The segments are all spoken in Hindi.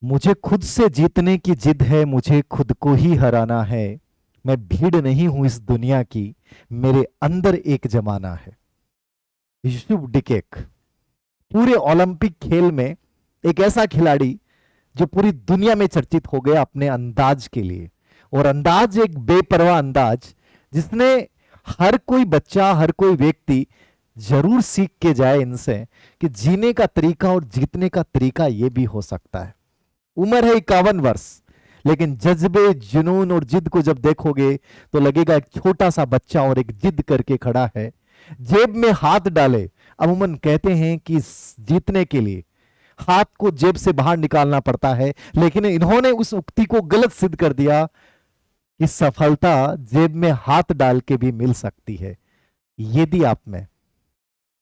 मुझे खुद से जीतने की जिद है, मुझे खुद को ही हराना है। मैं भीड़ नहीं हूं इस दुनिया की, मेरे अंदर एक जमाना है। यूसुफ डिकेक पूरे ओलंपिक खेल में एक ऐसा खिलाड़ी जो पूरी दुनिया में चर्चित हो गया अपने अंदाज के लिए। और अंदाज एक बेपरवाह अंदाज, जिसने हर कोई बच्चा, हर कोई व्यक्ति जरूर सीख के जाए इनसे कि जीने का तरीका और जीतने का तरीका यह भी हो सकता है। उम्र है 51 वर्ष, लेकिन जज्बे, जुनून और जिद को जब देखोगे तो लगेगा एक छोटा सा बच्चा और एक जिद करके खड़ा है। जेब में हाथ डाले। अमूमन कहते हैं कि जीतने के लिए हाथ को जेब से बाहर निकालना पड़ता है, लेकिन इन्होंने उस उक्ति को गलत सिद्ध कर दिया कि सफलता जेब में हाथ डाल के भी मिल सकती है, यदि आप में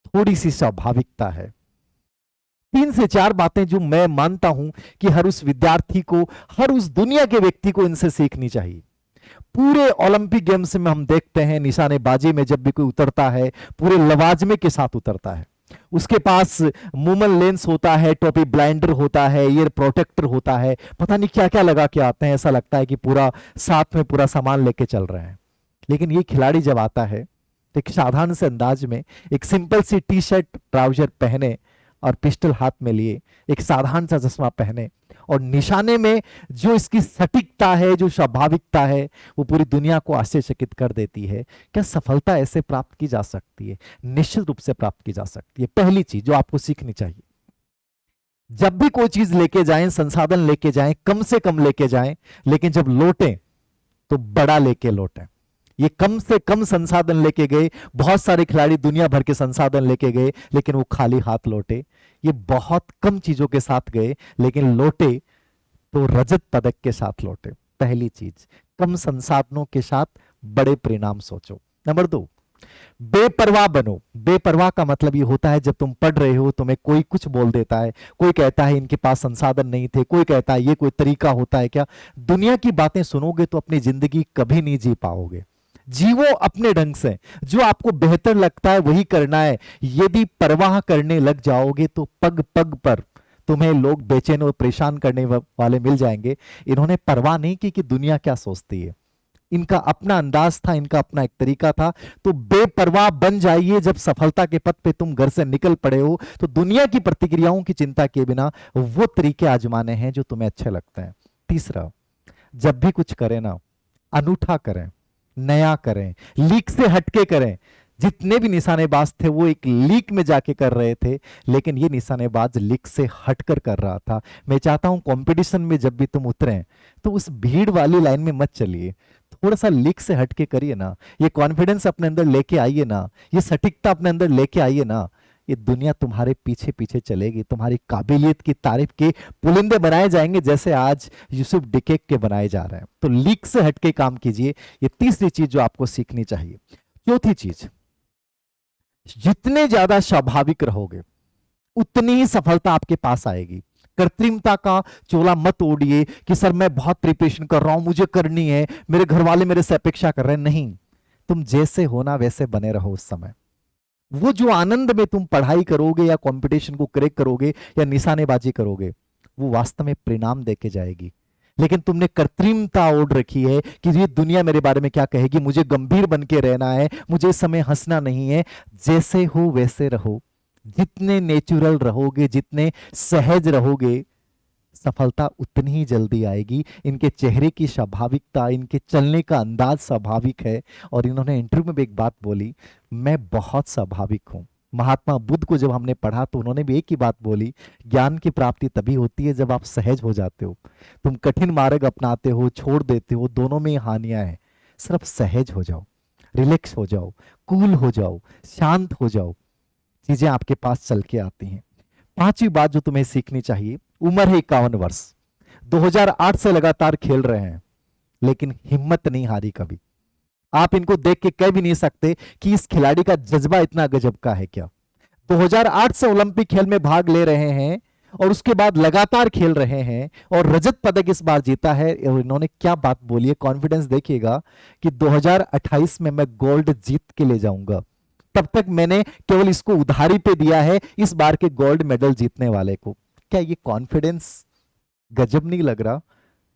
थोड़ी सी स्वाभाविकता है। 3 से 4 बातें जो मैं मानता हूं कि हर उस विद्यार्थी को, हर उस दुनिया के व्यक्ति को इनसे सीखनी चाहिए। पूरे ओलंपिक गेम्स में हम देखते हैं, निशानेबाजी में जब भी कोई उतरता है पूरे लवाजमे के साथ उतरता है। उसके पास मूमन लेंस होता है, टोपी ब्लाइंडर होता है, ईयर प्रोटेक्टर होता है, पता नहीं क्या क्या लगा के आते हैं। ऐसा लगता है कि पूरा साथ में पूरा सामान लेके चल रहे हैं। लेकिन ये खिलाड़ी जब आता है तो एक साधारण से अंदाज में एक सिंपल सी टी शर्ट ट्राउजर पहने और पिस्टल हाथ में लिए, एक साधारण सा चश्मा पहने, और निशाने में जो इसकी सटीकता है, जो स्वाभाविकता है, वो पूरी दुनिया को आश्चर्यचकित कर देती है। क्या सफलता ऐसे प्राप्त की जा सकती है? निश्चित रूप से प्राप्त की जा सकती है। पहली चीज जो आपको सीखनी चाहिए, जब भी कोई चीज लेके जाएं, संसाधन लेके जाएं, कम से कम लेके जाएं, लेकिन जब लौटें तो बड़ा लेके लौटें। ये कम से कम संसाधन लेके गए, बहुत सारे खिलाड़ी दुनिया भर के संसाधन लेके गए लेकिन वो खाली हाथ लौटे। ये बहुत कम चीजों के साथ गए लेकिन लौटे तो रजत पदक के साथ लौटे। पहली चीज, कम संसाधनों के साथ बड़े परिणाम सोचो। नंबर 2, बेपरवाह बनो। बेपरवाह का मतलब ये होता है जब तुम पढ़ रहे हो, तुम्हें कोई कुछ बोल देता है, कोई कहता है इनके पास संसाधन नहीं थे, कोई कहता है ये कोई तरीका होता है क्या, दुनिया की बातें सुनोगे तो अपनी जिंदगी कभी नहीं जी पाओगे। जीवो अपने ढंग से, जो आपको बेहतर लगता है वही करना है। यदि परवाह करने लग जाओगे तो पग पग पर तुम्हें लोग बेचैन और परेशान करने वाले मिल जाएंगे। इन्होंने परवाह नहीं की कि दुनिया क्या सोचती है। इनका अपना अंदाज था, इनका अपना एक तरीका था। तो बेपरवाह बन जाइए। जब सफलता के पथ पे तुम घर से निकल पड़े हो तो दुनिया की प्रतिक्रियाओं की चिंता किए बिना वो तरीके आजमाने हैं जो तुम्हें अच्छे लगते हैं। तीसरा, जब भी कुछ करें ना, अनूठा करें, नया करें, लीक से हटके करें। जितने भी निशानेबाज थे वो एक लीक में जाके कर रहे थे, लेकिन ये निशानेबाज लीक से हटकर कर रहा था। मैं चाहता हूं कंपटीशन में जब भी तुम उतरें तो उस भीड़ वाली लाइन में मत चलिए, थोड़ा सा लीक से हटके करिए ना। ये कॉन्फिडेंस अपने अंदर लेके आइए ना, ये सटीकता अपने अंदर लेके आइए ना। ये दुनिया तुम्हारे पीछे पीछे चलेगी, तुम्हारी काबिलियत की तारीफ के पुलिंदे बनाए जाएंगे जैसे आज यूसुफ डिकेक के बनाए जा रहे हैं। तो लीक से हटके काम कीजिए। ये तीसरी चीज जो आपको सीखनी चाहिए। चौथी चीज, जितने ज्यादा स्वाभाविक रहोगे उतनी ही सफलता आपके पास आएगी। कृत्रिमता का चोला मत ओढ़िए कि सर मैं बहुत प्रिपरेशन कर रहा हूं, मुझे करनी है, मेरे घर वाले मेरे से अपेक्षा कर रहे हैं। नहीं, तुम जैसे होना वैसे बने रहो। उस समय वो जो आनंद में तुम पढ़ाई करोगे या कंपटीशन को क्रैक करोगे या निशानेबाजी करोगे, वो वास्तव में परिणाम देके जाएगी। लेकिन तुमने कृत्रिमता ओढ़ रखी है कि ये दुनिया मेरे बारे में क्या कहेगी, मुझे गंभीर बन के रहना है, मुझे इस समय हंसना नहीं है। जैसे हो वैसे रहो। जितने नेचुरल रहोगे, जितने सहज रहोगे, सफलता उतनी ही जल्दी आएगी। इनके चेहरे की स्वाभाविकता, इनके चलने का अंदाज स्वाभाविक है। और इन्होंने इंटरव्यू में भी एक बात बोली, मैं बहुत स्वाभाविक हूं। महात्मा बुद्ध को जब हमने पढ़ा तो उन्होंने भी एक ही बात बोली, ज्ञान की प्राप्ति तभी होती है जब आप सहज हो जाते हो। तुम कठिन मार्ग अपनाते हो, छोड़ देते हो, दोनों में ही हानियां हैं। सिर्फ सहज हो जाओ, रिलैक्स हो जाओ, कूल हो जाओ, शांत हो जाओ, चीजें आपके पास चल के आती हैं। पांचवी बात जो तुम्हें सीखनी चाहिए, उम्र है 51 वर्ष, 2008 से लगातार खेल रहे हैं लेकिन हिम्मत नहीं हारी कभी। आप इनको देख के कह भी नहीं सकते कि इस खिलाड़ी का जज्बा इतना गजब का है क्या। 2008 से ओलंपिक खेल में भाग ले रहे हैं और उसके बाद लगातार खेल रहे हैं और रजत पदक इस बार जीता है। और इन्होंने क्या बात बोली है, कॉन्फिडेंस देखिएगा कि 2028 में मैं गोल्ड जीत के ले जाऊंगा। तब तक मैंने केवल इसको उधारी पे दिया है, इस बार के गोल्ड मेडल जीतने वाले को। क्या ये कॉन्फिडेंस गजब नहीं लग रहा?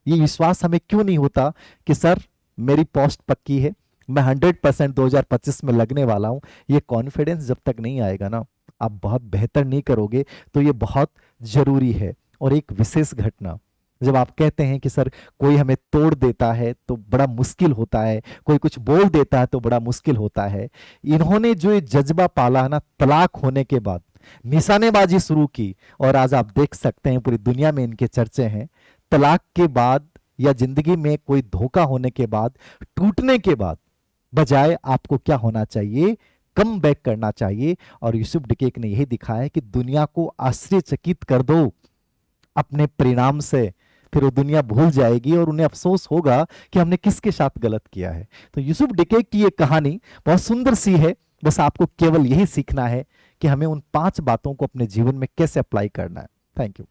ये विश्वास हमें क्यों नहीं होता कि सर मेरी पोस्ट पक्की है, मैं 100% 2025 में लगने वाला हूं? ये कॉन्फिडेंस जब तक नहीं आएगा ना, आप बहुत बेहतर नहीं करोगे। तो ये बहुत जरूरी है। और एक विशेष घटना, जब आप कहते हैं कि सर कोई हमें तोड़ देता है तो बड़ा मुश्किल होता है, कोई कुछ बोल देता है तो बड़ा मुश्किल होता है, इन्होंने जो ये जज्बा पाला है ना, तलाक होने के बाद निशानेबाजी शुरू की, और आज आप देख सकते हैं पूरी दुनिया में इनके चर्चे हैं। तलाक के बाद या जिंदगी में कोई धोखा होने के बाद, टूटने के बाद, बजाय आपको क्या होना चाहिए? कम बैक करना चाहिए। और यूसुफ डिकेक ने यही दिखाया है कि दुनिया को आश्चर्यचकित कर दो अपने परिणाम से, फिर वो दुनिया भूल जाएगी और उन्हें अफसोस होगा कि हमने किसके साथ गलत किया है। तो यूसुफ डिकेक की ये कहानी बहुत सुंदर सी है। बस आपको केवल यही सीखना है कि हमें उन 5 बातों को अपने जीवन में कैसे अप्लाई करना है। Thank you.